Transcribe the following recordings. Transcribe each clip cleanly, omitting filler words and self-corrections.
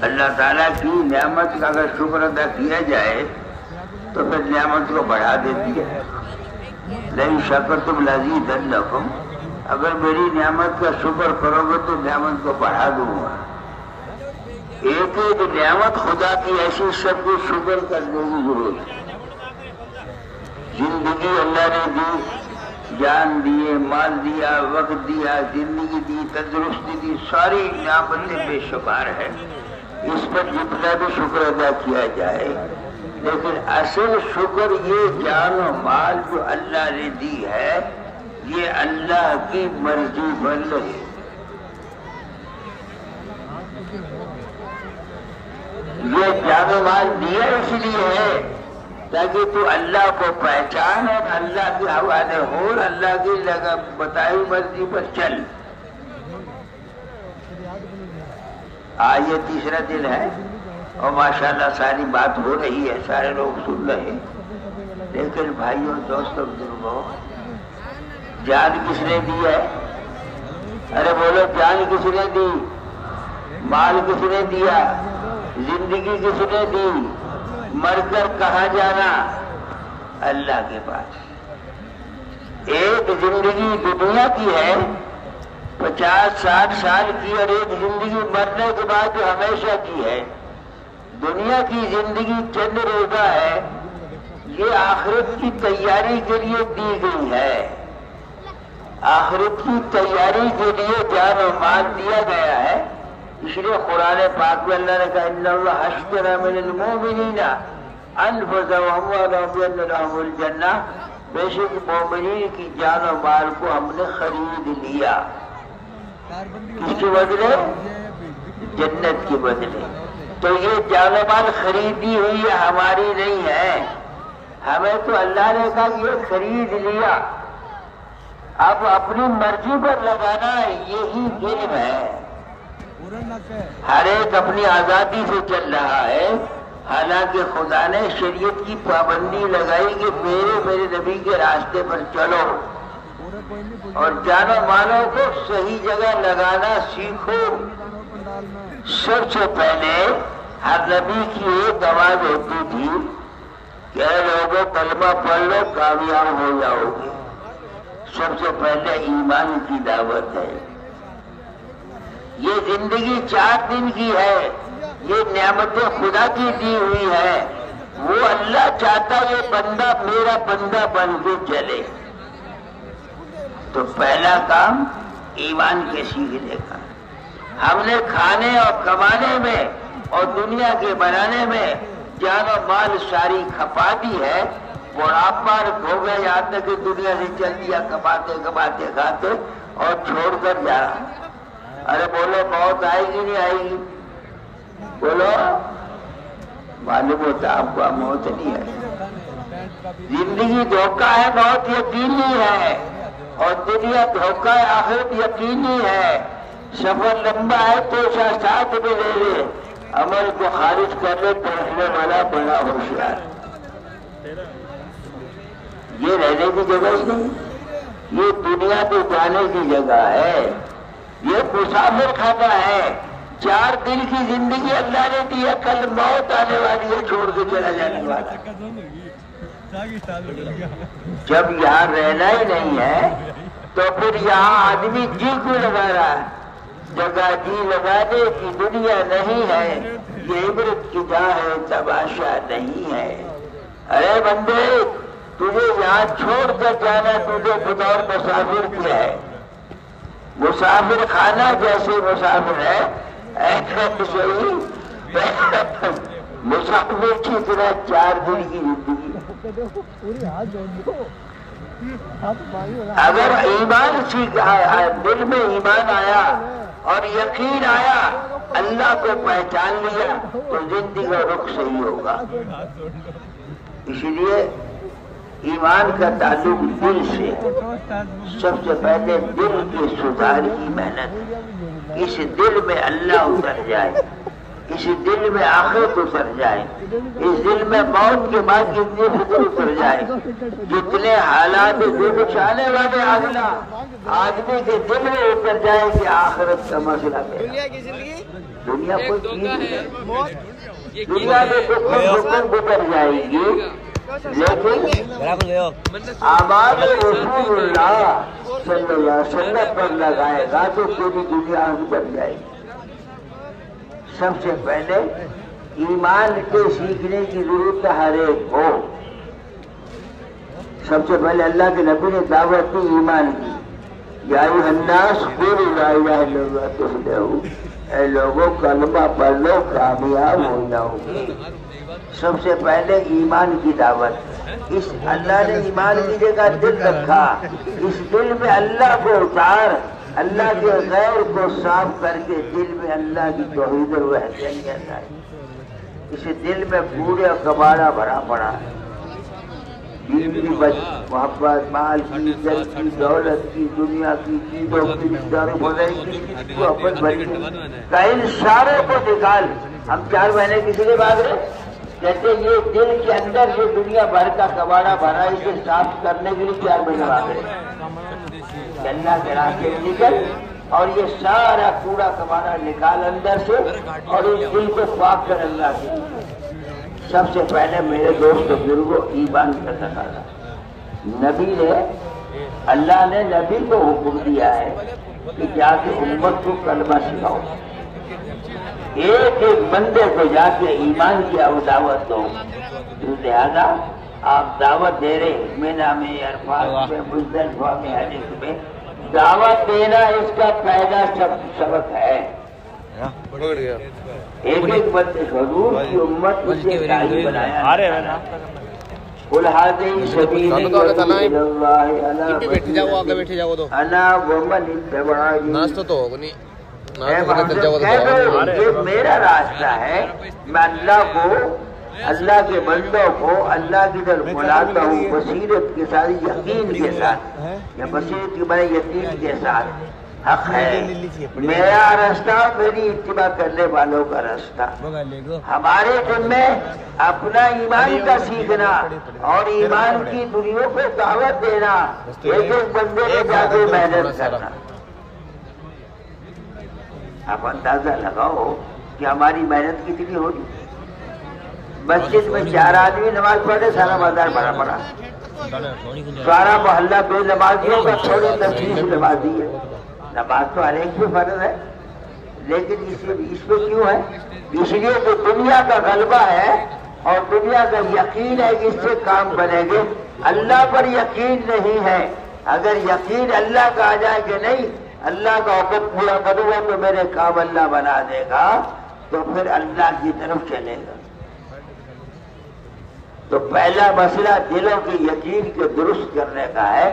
اللہ تعالیٰ کی نعمت کا اگر شکر ادا کیا جائے تو پھر نعمت کو بڑھا دیتی ہے. لئن شکرتم لازیدنکم، اگر میری نعمت کا شکر کرو گے تو نعمت کو بڑھا دوں گا. ایک ایک نعمت خدا کی ایسی سب کو شکر کرنے کی ضرورت ہے. زندگی اللہ نے دی، جان دیے، مال دیا، وقت دیا، زندگی دی، تندرستی دی، ساری نعمتیں بے شمار ہے. اس پر جتنا بھی شکر ادا کیا جائے، لیکن اصل شکر یہ جان و مال جو اللہ نے دی ہے یہ اللہ کی مرضی پر لگے. یہ جان و مال دیا اس لیے ہے تاکہ تو اللہ کو پہچان اور اللہ کے حوالے ہو، اللہ کی بتائی مرضی پر چل. آج یہ تیسرا دن ہے اور ماشاءاللہ ساری بات ہو رہی ہے، سارے لوگ سن رہے ہیں. لیکن بھائیوں، دوستوں، بزرگوں، جان کس نے دی ہے؟ ارے بولو، جان کس نے دی؟ مال کس نے دیا؟ زندگی کس نے دی؟ مر کر کہاں جانا؟ اللہ کے پاس. ایک زندگی دنیا کی ہے 50-60 سال کی، اور ایک زندگی مرنے کے بعد جو ہمیشہ کی ہے. دنیا کی زندگی چند روزہ ہے، یہ آخرت کی تیاری کے لیے دی گئی ہے. آخرت کی تیاری کے لیے جان و مال دیا گیا ہے. اس لیے قرآن پاک میں اللہ نے کہا ان اللہ اشتری من المؤمنین انفسهم واموالهم بان لهم الجنہ، بے شک مومنین کی جان و مال کو ہم نے خرید لیا. کس کے بدلے؟ جنت کے بدلے. تو یہ جان و مال خریدی ہوئی ہے، ہماری نہیں ہے. ہمیں تو اللہ نے کہا کہ یہ خرید لیا، اب اپنی مرضی پر لگانا یہی علم ہے. ہر ایک اپنی آزادی سے چل رہا ہے، حالانکہ خدا نے شریعت کی پابندی لگائی کہ میرے نبی کے راستے پر چلو اور جان و مالوں کو صحیح جگہ لگانا سیکھو. سب سے پہلے ہر نبی کی ایک آواز ہوتی تھی کہ اے لوگوں کلمہ پڑھ لو کامیاب ہو جاؤ گے. سب سے پہلے ایمان کی دعوت ہے. یہ زندگی 4 دن کی ہے، یہ نعمتیں خدا کی دی ہوئی ہے. وہ اللہ چاہتا ہے بندہ میرا بندہ بن کے چلے. تو پہلا کام ایمان کے سیکھنے کا. ہم نے کھانے اور کمانے میں اور دنیا کے بنانے میں جان و مال ساری کھپا دی ہے. بڑھاپا ہو گیا، یہاں تک کہ دنیا سے چل دیا، کماتے کماتے کھاتے اور چھوڑ کر جا رہا. ارے بولو، موت آئے گی نہیں آئے گی؟ بولو. معلوم ہوتا آپ کو موت نہیں ہے. زندگی دھوکہ ہے، موت یقینی ہے، اور دنیا دھوکہ ہے، آخرت یقینی ہے. سفر لمبا ہے تو ساتھ میں لے لے، عمل کو خارج کر لے پہنچنے والا بڑا ہوشیار. یہ رہنے کی جگہ ہی نہیں، یہ دنیا پہ جانے کی جگہ ہے. یہ مسافر خانہ ہے. 4 دن کی زندگی اللہ نے دی ہے، کل موت آنے والی ہے، چھوڑ کے چلا جانے والا. جب یہاں رہنا ہی نہیں ہے تو پھر یہاں آدمی جی کیوں لگا رہا ہے؟ جگہ جی لگانے کی دنیا نہیں ہے، یہ عبرت کی جگہ ہے، تماشا نہیں ہے. ارے بندے، تجھے یہاں چھوڑ کر جانا تجھے بطور مسافر کیا ہے. مسافر خانہ جیسے مسافر ہے ایسا مسافر کی طرح 4 دن کی زندگی. اگر ایمان دل میں ایمان آیا اور یقین آیا، اللہ کو پہچان لیا تو زندگی کا رخ صحیح ہوگا. اسی لیے ایمان کا تعلق دل سے. سب سے پہلے دل کے سدھار کی محنت. اس دل میں اللہ اتر جائے، اس دل میں آخرت اتر جائے، اس دل میں موت کے بعد کتنی فکر اتر جائے، جتنے حالات جو کچھ آنے والے اگلا آدمی کے دل میں اتر جائے کہ آخرت کا مسئلہ ہے۔ دنیا کوئی چیز نہیں، دنیا میں تو حکم گزر جائے گی، لیکن اعمال رسول اللہ صلی اللہ علیہ وسلم پر لگائے گا تو پوری دنیا بن جائے گی۔ سب سے پہلے ایمان کے سیکھنے کی ضرورت ہر ایک کو۔ سب سے پہلے اللہ کے نبی نے دعوت دی ایمان کی، یا ایھا الناس قولوا لا الہ الا اللہ تفلحوا، اے لوگوں کلمہ پڑھ لو کامیاب ہو جاؤ گے۔ سب سے پہلے ایمان کی دعوت، اس اللہ نے ایمان کی جگہ دل رکھا، اس دل میں اللہ کو اتار، اللہ کے غیر کو صاف کر کے دل میں اللہ کی توحید و وحدانیت آئے۔ اس دل میں پورے کباڑہ بھرا پڑا ہے، دل کی محبت، مال کی، عزت کی، دولت کی، دنیا کی چیزوں کی، دار بدن کی، کو اپن بھری کا ان ساروں کو نکال۔ ہم 4 مہینے کسی کے بھاگ رہے، کہتے یہ دل کے اندر جو دنیا بھر کا کباڑہ بھرا اسے صاف کرنے کے لیے 4 مہینے بھاگ رہے، اللہ کے راستے میں نکل اور یہ سارا کوڑا کباڑہ نکال اندر سے اور اس دل کو پاک کر اللہ کے۔ سب سے پہلے میرے دوست بزرگوں ایمان کا تقاضا، نبی نے، اللہ نے نبی کو حکم دیا ہے کہ جا کے امت کو کلمہ سکھاؤ، ایک ایک بندے کو جا کے ایمان کی دعوت دو۔ لہذا آپ دعوت دے رہے، مینا میں، عرفات میں، مزدلفہ میں، حج میں دعوت دینا اس کا پہلا سبق ہے۔ ایک ایک بندے حضور کی امت کو داعی بنایا۔ قل هذه سبيلي ادعو الى الله انا ومن اتبعني۔ یہ میرا راستہ ہے، میں اللہ کو، اللہ کے بندوں کو اللہ کی طرف بلاتا ہوں بصیرت کے ساتھ، یقین کے ساتھ، یا بصیرت کے بڑے یقین کے ساتھ۔ حق ہے میرا راستہ، میری اتباع کرنے والوں کا راستہ۔ ہمارے دن میں اپنا ایمان کا سیکھنا اور ایمان کی دنیا کو دعوت دینا، ایک ایک بندے نے جا کے محنت کرنا۔ آپ اندازہ لگاؤ کہ ہماری محنت کتنی ہوگی۔ مسجد میں 4 آدمی نماز پڑھے، سارا بازار بھرا پڑا، سارا محلہ بے نمازیوں کا تھوڑی تفصیل نمازی ہے۔ نماز تو ہر ایک پہ فرض ہے، لیکن اس پہ کیوں ہے؟ اس لیے تو دنیا کا غلبہ ہے اور دنیا کا یقین ہے کہ اس سے کام بنے گے۔ اللہ پر یقین نہیں ہے، اگر یقین اللہ کا آ جائے کہ نہیں اللہ کا حکم پورا کروں گا تو میرے کام اللہ بنا دے گا، تو پھر اللہ کی طرف چلے گا۔ تو پہلا مسئلہ دلوں کے یقین کے درست کرنے کا ہے۔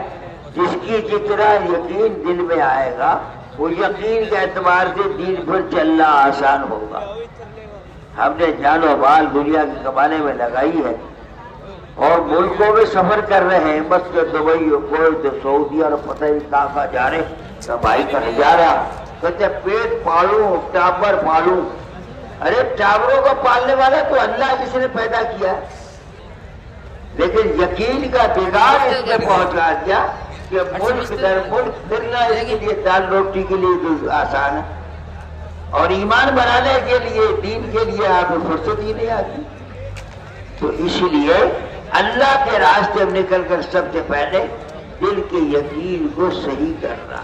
جس کی جتنا یقین دل میں آئے گا وہ یقین کے اعتبار سے دین پر چلنا آسان ہوگا۔ ہم نے جان و مال دنیا کے کمانے میں لگائی ہے اور ملکوں میں سفر کر رہے ہیں، بس کہ دبئی اور کویت سعودی اور پتہ نہیں کہاں جا رہے، کمائی کا نظارہ کہتے پیٹ پالوں ٹاور پالوں۔ ارے ٹاوروں کو پالنے والا تو اللہ جس نے پیدا کیا، لیکن یقین کا بگاڑ اس نے پہنچا دیا کہ ملک در ملک پھرنا اس کے لیے دال روٹی کے لیے آسان ہے، اور ایمان بنانے کے لیے، دین کے لیے آپ کو فرصت ہی نہیں آتی۔ تو اس لیے اللہ کے راستے میں نکل کر سب سے پہلے دل کے یقین کو صحیح کرنا،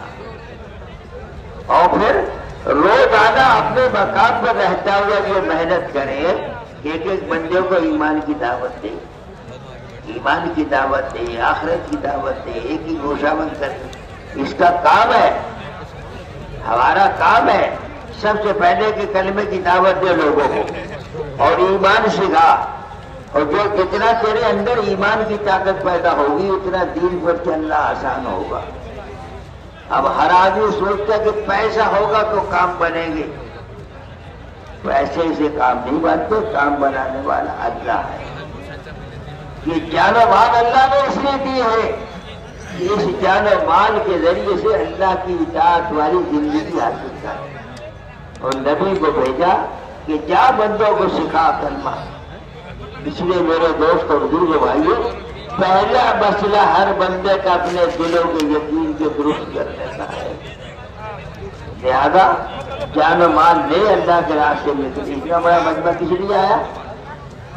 اور پھر روزانہ اپنے مقام پر رہتا ہوا یہ محنت کرے، ایک ایک بندے کو ایمان کی دعوت دے، ایمان کی دعوت دے، آخرت کی دعوت دے، ایک ہی گوشہ بند کر دے۔ اس کا کام ہے، ہمارا کام ہے سب سے پہلے کہ کلمے کی دعوت دے لوگوں کو اور ایمان سکھا، اور جو جتنا تیرے اندر ایمان کی طاقت پیدا ہوگی اتنا دین پر چلنا آسان ہوگا۔ اب ہر آدمی سوچتا ہے کہ پیسہ ہوگا تو کام بنیں گے، پیسے سے کام نہیں بنتے، کام بنانے والا اللہ ہے۔ یہ جان و مال اللہ نے اس لیے دی ہے کہ اس جان و مال کے ذریعے سے اللہ کی اطاعت والی زندگی حاصل کر، اور نبی کو بھیجا کہ جا بندوں کو سکھا کلمہ. اس لیے میرے دوست اور بزرگ بھائیوں، پہلا مسئلہ ہر بندے کا اپنے دلوں کے یقین کے درست کرنے کا ہے. لہذا جان و مال لے اللہ کے راستے میں. اتنا بڑا مجمع کس لیے آیا؟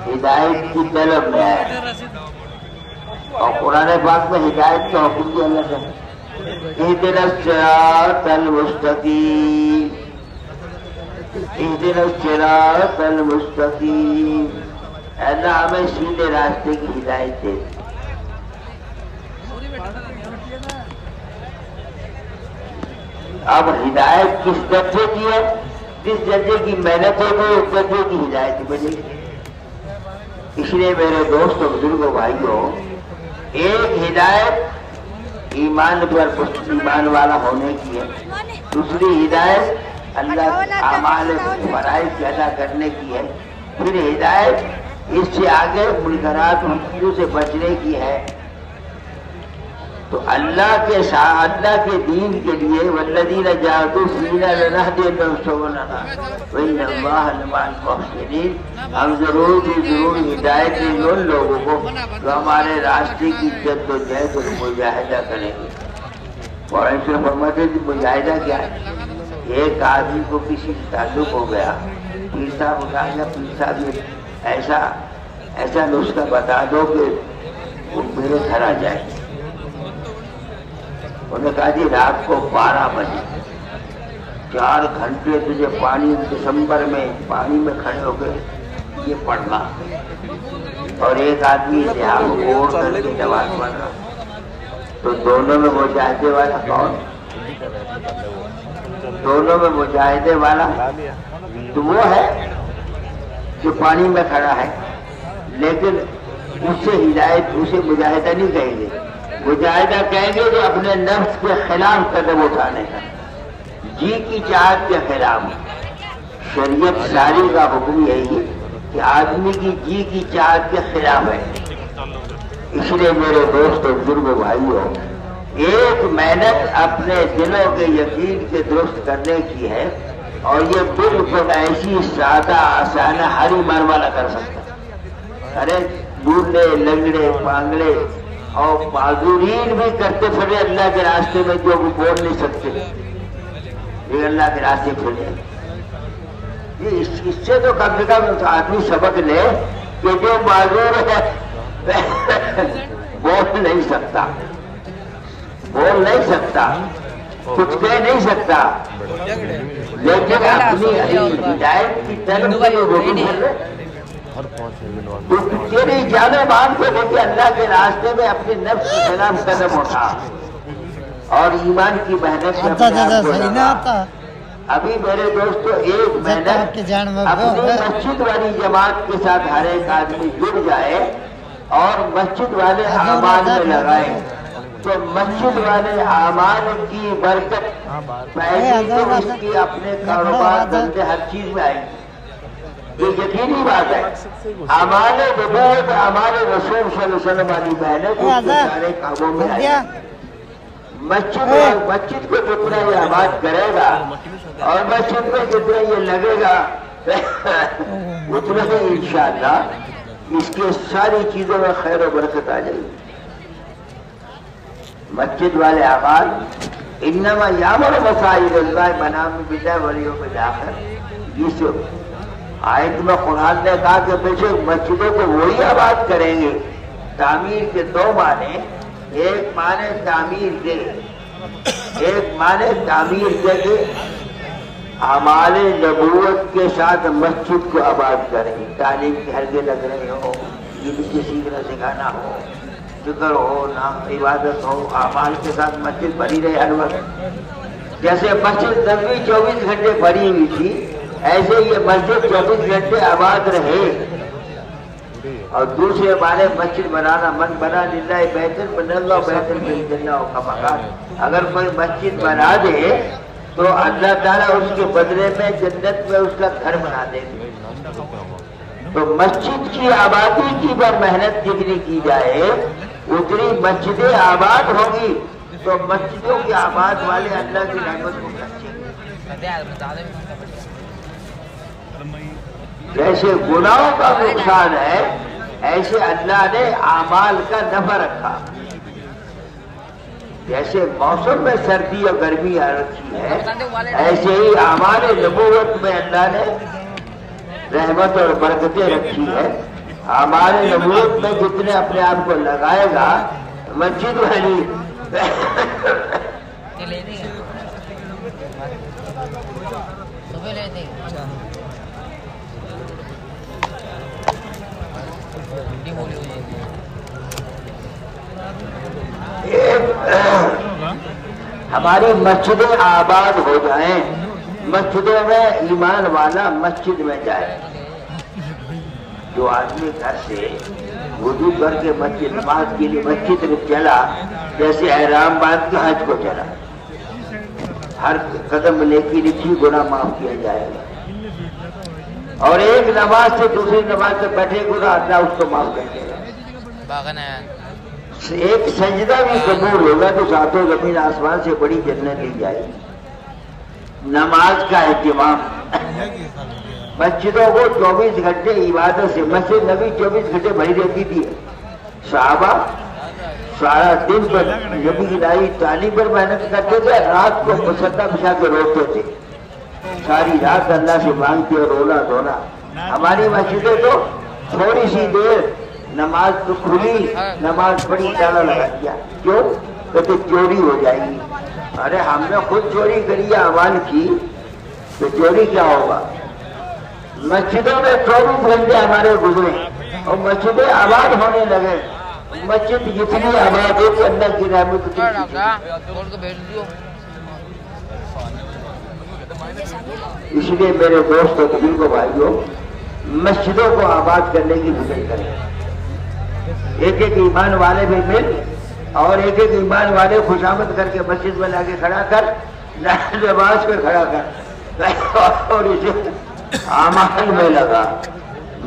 ہدایت کی طلب میں آیا. اور قرآن پاک میں ہدایت کا حکم دیا اللہ نے، اہدنا الصراط المستقیم، اہدنا الصراط المستقیم. اللہ ہمیں سیدھے راستے کی ہدایت دے. اب ہدایت کس درجے کی ہے؟ جس درجے کی محنت ہوگی اس درجے کی ہدایت ملے گی. اس لیے میرے دوست اور بزرگوں بھائیوں، ایک ہدایت ایمان پر ایمان والا ہونے کی ہے، دوسری ہدایت اللہ اعمال فرائض ادا کرنے کی ہے، پھر ہدایت اس سے آگے منکرات و چیزوں سے بچنے کی ہے. تو اللہ کے دین کے لیے والذین جاہدوا فینا لنہدینہم سبلنا وان اللہ لمع المحسنین. ہم ضرور ہدایت دیں ان لوگوں کو جو ہمارے راستے کی جد و جہد اور مجاہدہ کریں گے. اور ایسے فرماتے ہیں مجاہدہ کیا ہے؟ ایک آدمی کو کسی سے تعلق ہو گیا، پیر صاحب اٹھا گیا، پیر صاحب ایسا نسخہ بتا دو کہ وہ میرے گھر آ جائے. انہوں نے کہا جی رات کو 12 بجے 4 گھنٹے تجھے پانی دسمبر میں پانی میں کھڑے ہو گئے یہ پڑھنا. اور ایک آدمی لحاظ اوڑھ کر کے نماز پڑھ رہا. تو دونوں میں مجاہدے والا کون؟ دونوں میں مجاہدے والا تو وہ ہے جو پانی میں کھڑا ہے، لیکن اس سے ہدایت اسے مجاہدہ نہیں کہیں گے. مجاہدہ کہیں گے جو اپنے نفس کے خلاف قدم اٹھانے کا، جی کی چاہت کے خلاف. شریعت ساری کا حکم یہی ہے کہ آدمی کی جی کی چاہت کے خلاف ہے. اس لیے میرے دوست اور بزرگ بھائیوں، ایک محنت اپنے دلوں کے یقین کے درست کرنے کی ہے، اور یہ بالکل ایسی سادہ آسان ہر ایمان والا کر سکتا. ارے بوڑھے لنگڑے پانگڑے اور معذورین بھی کرتے پھرے اللہ کے راستے میں، جو بھی بول نہیں سکتے یہ اللہ کے راستے پھرے. یہ اس سے تو کم سے کم آدمی سبق لے کہ جو معذور ہے بول نہیں سکتا، کچھ کہہ نہیں سکتا، لیکن اپنی ہدایت کی طرف تیری جانے مان کو لے کے اللہ کے راستے میں اپنے نفس کے خلاف قدم اٹھا اور ایمان کی محنت سے اپنے آپ کو لگا. ابھی میرے دوستو ایک محنت اپنی مسجد والی جماعت کے ساتھ ہر ایک آدمی جڑ جائے اور مسجد والے اعمال میں لگائے تو مسجد والے اعمال کی برکت پہلی تو اس کی اپنے کاروبار دھندے ہر چیز میں آئے گی. یہ یقینی بات ہے. اعمال نبوت اعمال رسول صلی اللہ علیہ وسلم والی محنت اس کے سارے کاموں میں آئے گی. مسجد کو جتنا یہ آباد کرے گا اور مسجد میں جتنا یہ لگے گا اتنا ہی انشاءاللہ اس کے ساری چیزوں میں خیر و برکت آ جائے گی. مسجد والے آباد انما یامر مساجد اللہ بنام باللہ والیوم الاخر. اس آیت میں قرآن نے کہا کہ بے شک مسجدوں کو وہی آباد کریں گے. تعمیر کے دو معنی، ایک معنی تعمیر دے، ایک معنی تعمیر دے کے اعمال نبوت کے ساتھ مسجد کو آباد کریں. تعلیم کے حلقے لگ رہے ہو، علم کے سیکھنا سکھانا ہو، ذکر ہو، نام عبادت ہو، اعمال کے ساتھ مسجد بھری رہے ہر وقت. جیسے مسجد نبوی 24 گھنٹے بھری ہوئی تھی، ایسے یہ مسجد 24 گھنٹے آباد رہے. اور دوسرے بارے مسجد بنانا، من بنا للہ بیتن بن اللہ بیتن فی الجنہ کما قال. اگر کوئی مسجد بنا دے تو اللہ تعالیٰ اس کے بدلے میں جنت میں اس کا گھر بنا دے گے. تو مسجد کی آبادی کی پر محنت جتنی کی جائے اتنی مسجدیں آباد ہوگی. تو مسجدوں کی آباد والے اللہ کی رحمت کو خرچیں گے. جیسے گناہوں کا نقصان ہے ایسے اللہ نے اعمال کا نفع رکھا. جیسے موسم میں سردی اور گرمی آ رکھی ہے ایسے ہی اعمال نبوت میں اللہ نے رحمت اور برکتیں رکھی ہے. اعمال نبوت میں جتنے اپنے آپ کو لگائے گا مسجد والی ہماری مسجدیں آباد ہو جائیں. مسجدوں میں ایمان والا مسجد میں جائے. جو آدمی گھر سے وضو کر کے مسجد نماز کے لیے مسجد میں چلا جیسے احرام باندھ کے حج کو چلا. ہر قدم نیکی لکھی گناہ معاف کیا جائے گا. اور ایک نماز سے دوسری نماز سے بیٹھے گناہ اللہ اس کو معاف کر دے گا. ایک سجدہ بھی قبول ہوگا تو ساتوں زمین آسمان سے بڑی جنت لی جائے گی. نماز کا اہتمام. مسجدوں کو 24 گھنٹے عبادت سے مسجد نبی 24 گھنٹے بھری رہتی تھی. صحابہ سارا دن پر نبی کی لائی تعلیم پر محنت کرتے تھے. رات کو مسجدہ بچھا کے روتے تھے. ساری رات اللہ سے مانگتے اور رونا دھونا. ہماری مسجدیں تو تھوڑی سی دیر نماز تو کھلی نماز پڑھی تالا لگا دیا. کیوں؟ کہتے چوری ہو جائے گی. ارے ہم نے خود چوری کری ہے اعمال کی تو چوری کیا ہوگا. مسجدوں میں 24 گھنٹے ہمارے گزرے اور مسجدیں آباد ہونے لگے. مسجد جتنی آباد ہو کہ اللہ کی رحمت اس لیے میرے دوست اور بزرگوں بھائیوں مسجدوں کو آباد کرنے کی فکر کریں. ایک ایک ایمان والے بھی مل اور ایک ایک ایمان والے خوشامد کر کے مسجد میں لا کے کھڑا کر نماز پہ کھڑا کر اور اسے اعمال میں لگا.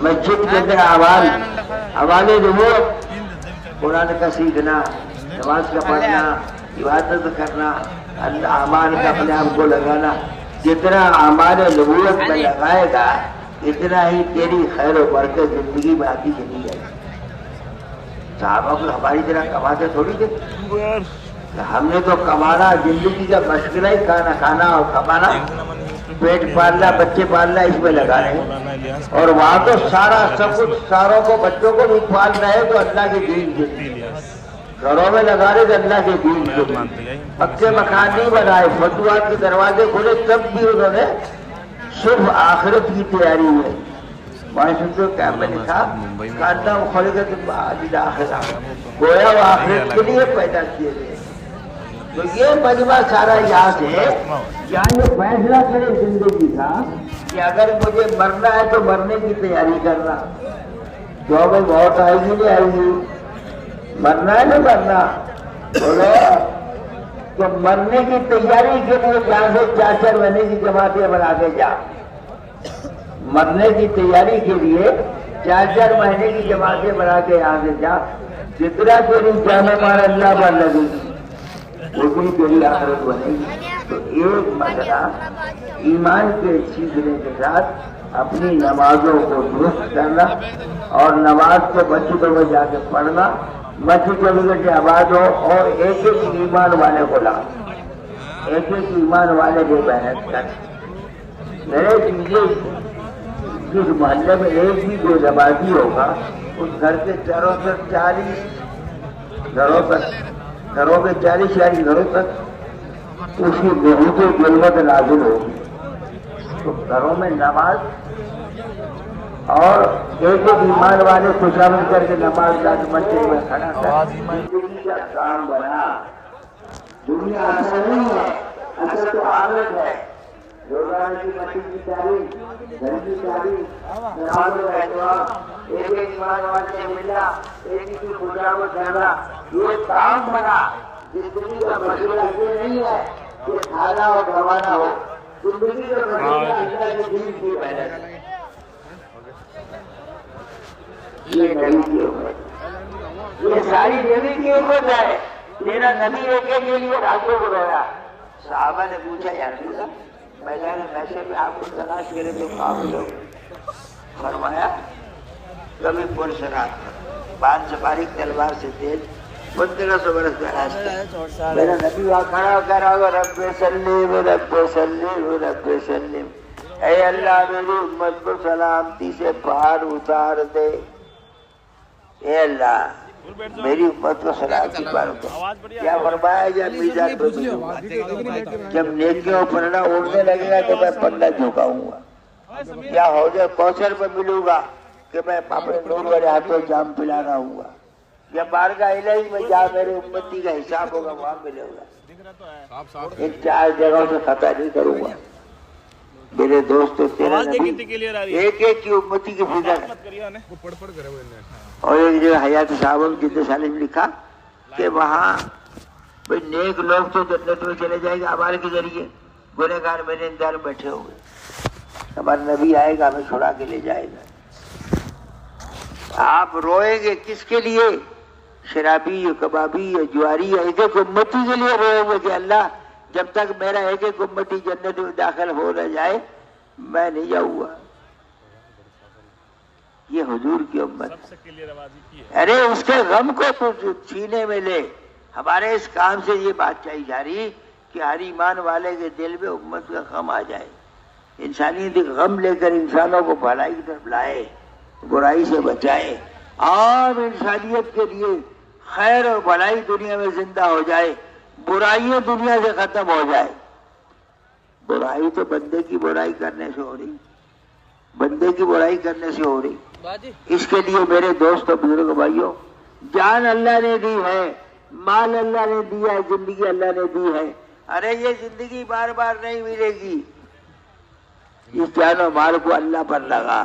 مسجد کے اندر حوالے نبوت قرآن کا سیکھنا نماز کا پڑھنا عبادت کرنا اعمال کا اپنے آپ کو لگانا. جتنا اعمال نبوت میں لگائے گا اتنا ہی تیری خیر و برکت زندگی میں آتی چلی جائے گی. صحابہ کو ہماری طرح کماتے تھوڑی تھے. ہم نے تو کمانا زندگی کا مشغلہ ہی کھانا اور کمانا پیٹ پالنا بچے پالنا اس میں لگا رہے ہیں. اور وہاں تو سارا سب کچھ ساروں کو بچوں کو بھی پال رہے تو اللہ کے دین کے گھروں میں لگا رہے تو اللہ کے دین کے. پکے مکان نہیں بنائے فتوحات کے دروازے کھولے تب بھی انہوں نے صرف آخرت کی تیاری میں. تو کیا میں نے کہا کھولے گا تو گویا وہ آخرت کے لیے پیدا کیے گئے. تو یہ مجمع سارا یاد ہے یعنی فیصلہ کرے زندگی کا کہ اگر مجھے مرنا ہے تو مرنے کی تیاری کرنا. جو میں موت آئے گی نہیں آئے گی مرنا ہے نہیں مرنا بولو کہ مرنے کی تیاری کے لیے یہاں سے 4 مہینے کی جماعتیں بنا کے جا. مرنے کی تیاری کے لیے 4 مہینے کی جماعتیں بنا کے یہاں سے جا. جتنا تیری جانے مار اللہ پر لگے گی اتنی تیری آخرت بنے گی. تو ایک مسئلہ ایمان کے سیکھنے کے ساتھ اپنی نمازوں کو درست کرنا اور نماز کو مسجدوں میں جا کے پڑھنا. مسجد 24 گھنٹے آباد ہو اور ایک ایک ایمان والے کو لا ایک ایک ایمان والے کو محنت کر. میرے چیزیں جس محلے میں ایک بھی جو نمازی ہوگا اس گھر کے چاروں طرف 40 گھروں تک گھروں کے 40 گھروں تک اس کی بہت غلبت نازل ہوگی. تو گھروں میں نماز اور ایک ایک ایمان والے خوشامد کر کے نماز کا مسجد میں کھڑا کر زندگی کا کام بنا. دنیا اصل نہیں ہے اصل تو آخرت ہے. روزانہ کی مسجد کی تعلیم گھر کی تعلیم نمازوں کا اہتمام ایک ایک ایمان والے سے ملنا ایک ایک کی خوشامد کرنا یہ کام بنا. زندگی کا مسئلہ یہ نہیں ہے کہ کھانا اور کمانا ہو. زندگی کا مسئلہ اللہ کے دین کی محنت. یہ نبی کی امت یہ ساری نبی کی امت ہے. میرا نبی ایک کے لیے راتوں کو رویا. صحابہ نے پوچھا یا رسول اللہ میدان محشر میں آپ کو تلاش کرے تو قابل ہو. فرمایا کبھی پرسرات بعد سے باریک تلوار سے تیز 1500 برس کا راستہ ہے. میرا نبی وہاں کھڑا ہو کر رہا رب سلم رب سلم رب سلم. اے اللہ میری امت کو سلامتی سے پار اتار دے. اے اللہ میری امت کو سلامتی پار اتار. کیا فرمایا جب میزان پہ ملوں گا, جب نیکیوں پلڑا اڑنے لگے گا تو میں پلڑا جھکاؤں گا. کیا ہو جائے کوثر پہ ملوں گا کہ میں اپنے نور والے ہاتھوں جام پلانا ہوں گا. یا بارگاہ الہی میں جا میرے امتی کا حساب ہوگا وہاں ملے گا. ان 4 جگہوں سے خطا نہیں کروں گا. میرے دوستو تیرا نبی ایک ایک کی امتی کی فکر ہے. اور ایک جگہ حیات صحابہ میں جتنے سالم لکھا کہ وہاں نیک لوگ تو جنت میں چلے جائیں گے ہمارے کے ذریعے, گنہگار میرے انتظار میں بیٹھے ہوئے. ہمارا نبی آئے گا ہمیں چھڑا کے لے جائے گا. آپ روئیں گے کس کے لیے؟ شرابی یا کبابی یا جواری یا ایک ایک امتی کے لیے روئیں گے کہ اللہ جب تک میرا ایک ایک امتی جنت میں داخل ہو نہ جائے میں نہیں جاؤں گا. یہ حضور کی امت. ارے اس کے غم کو تو سینے میں لے. ہمارے اس کام سے یہ بات چاہی جا رہی کہ ہر ایمان والے کے دل میں امت کا غم آ جائے. انسانیت غم لے کر انسانوں کو بھلائی کی طرف لائے, برائی سے بچائے, عام انسانیت کے لیے خیر اور بھلائی دنیا میں زندہ ہو جائے, برائیاں دنیا سے ختم ہو جائے. برائی تو بندے کی برائی کرنے سے ہو رہی, بندے کی برائی کرنے سے ہو رہی. اس کے لیے میرے دوست اور بزرگ بھائیوں, جان اللہ نے دی ہے, مال اللہ نے دیا ہے, زندگی اللہ نے دی ہے. ارے یہ زندگی بار بار نہیں ملے گی. اس جان و مال کو اللہ پر لگا.